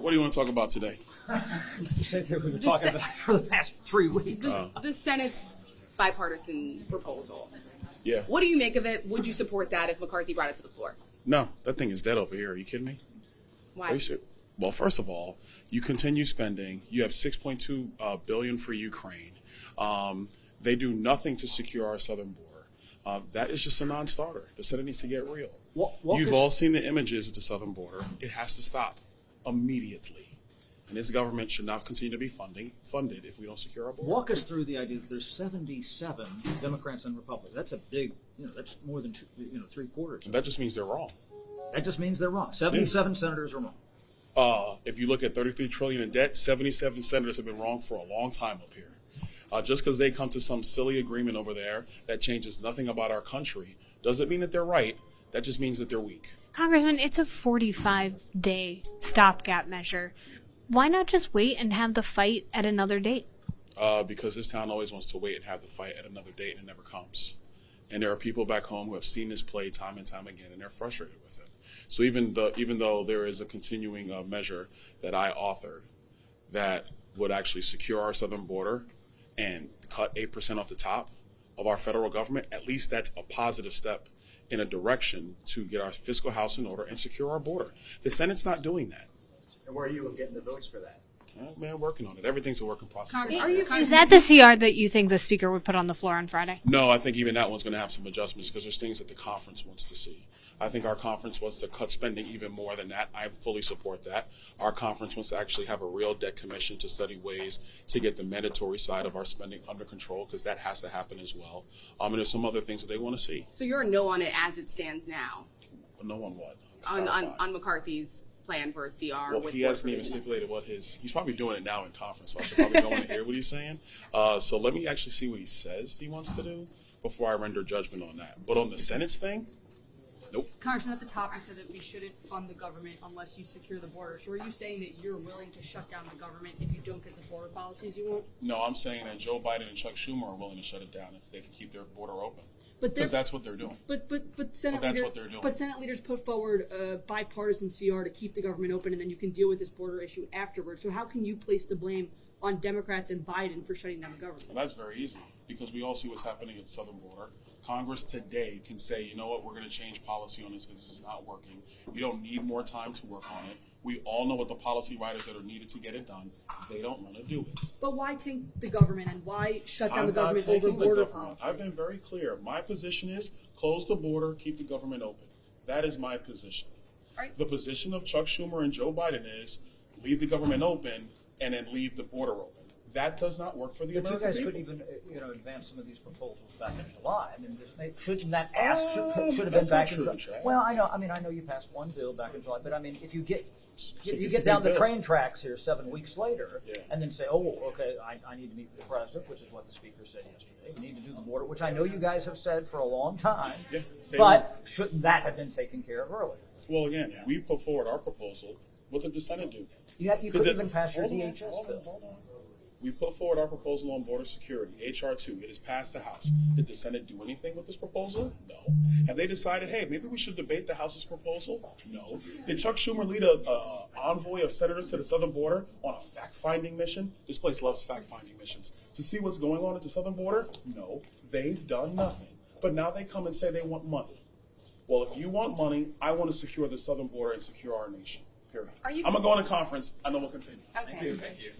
What do you want to talk about today? You said that we were talking about for the past 3 weeks. The Senate's bipartisan proposal. Yeah. What do you make of it? Would you support that if McCarthy brought it to the floor? No, that thing is dead over here. Are you kidding me? Why? Are you serious? Well, first of all, you continue spending. You have $6.2 billion for Ukraine. They do nothing to secure our southern border. That is just a non-starter. The Senate needs to get real. You've all seen the images of the southern border. It has to stop immediately. And this government should not continue to be funded if we don't secure our border. Walk us through the idea that there's 77 Democrats and Republicans. That's a big, that's more than 3/4. That just means they're wrong. That just means they're wrong. 77 senators are wrong. If you look at $33 trillion in debt, 77 senators have been wrong for a long time up here. Just because they come to some silly agreement over there that changes nothing about our country doesn't mean that they're right. That just means that they're weak. Congressman, it's a 45-day stopgap measure. Why not just wait and have the fight at another date? Because this town always wants to wait and have the fight at another date, and it never comes. And there are people back home who have seen this play time and time again, and they're frustrated with it. So even though there is a continuing measure that I authored that would actually secure our southern border and cut 8% off the top of our federal government, at least that's a positive step in a direction to get our fiscal house in order and secure our border. The Senate's not doing that. And where are you getting the votes for that? Man, working on it. Everything's a work in process. Is that the CR that you think the speaker would put on the floor on Friday? No, I think even that one's going to have some adjustments because there's things that the conference wants to see. I think our conference wants to cut spending even more than that. I fully support that. Our conference wants to actually have a real debt commission to study ways to get the mandatory side of our spending under control, because that has to happen as well. And there's some other things that they want to see. So you're a no on it as it stands now? No on what? On McCarthy's plan for a CR? Well, he hasn't even stipulated what he's probably doing it now in conference, so I should probably go in and hear what he's saying. So let me actually see what he says he wants to do before I render judgment on that. But on the Senate's thing, nope. Congressman, at the top, you said that we shouldn't fund the government unless you secure the border. So are you saying that you're willing to shut down the government if you don't get the border policies you want? No, I'm saying that Joe Biden and Chuck Schumer are willing to shut it down if they can keep their border open. But because that's what they're doing. But Senate that's leaders, what they're doing. But Senate leaders put forward a bipartisan CR to keep the government open, and then you can deal with this border issue afterwards. So how can you place the blame on Democrats and Biden for shutting down the government? Well, that's very easy, because we all see what's happening at the southern border. Congress today can say, you know what, we're going to change policy on this because this is not working. We don't need more time to work on it. We all know what the policy writers that are needed to get it done. They don't want to do it. But why tank the government and why shut down the government over border policy? I've been very clear. My position is close the border, keep the government open. That is my position. Right. The position of Chuck Schumer and Joe Biden is leave the government open and then leave the border open. That does not work for the American people. But you guys could even, advance some of these proposals back in July. I mean, shouldn't that ask should have been back in July? Well, I know. I mean, I know you passed one bill back in July, but I mean, if you get down the train tracks here 7 weeks later, and then say, oh, okay, I need to meet with the president, which is what the speaker said yesterday. We need to do the border, which I know you guys have said for a long time. Yeah, but shouldn't that have been taken care of earlier? Well, again, we put forward our proposal. What did the Senate do? You couldn't even pass your DHS bill. Hold on. We put forward our proposal on border security, H.R. 2. It has passed the House. Did the Senate do anything with this proposal? No. Have they decided, hey, maybe we should debate the House's proposal? No. Did Chuck Schumer lead an envoy of senators to the southern border on a fact-finding mission? This place loves fact-finding missions. To see what's going on at the southern border? No. They've done nothing. But now they come and say they want money. Well, if you want money, I want to secure the southern border and secure our nation. Period. I'm going to go on a conference. I know we'll continue. Okay. Thank you.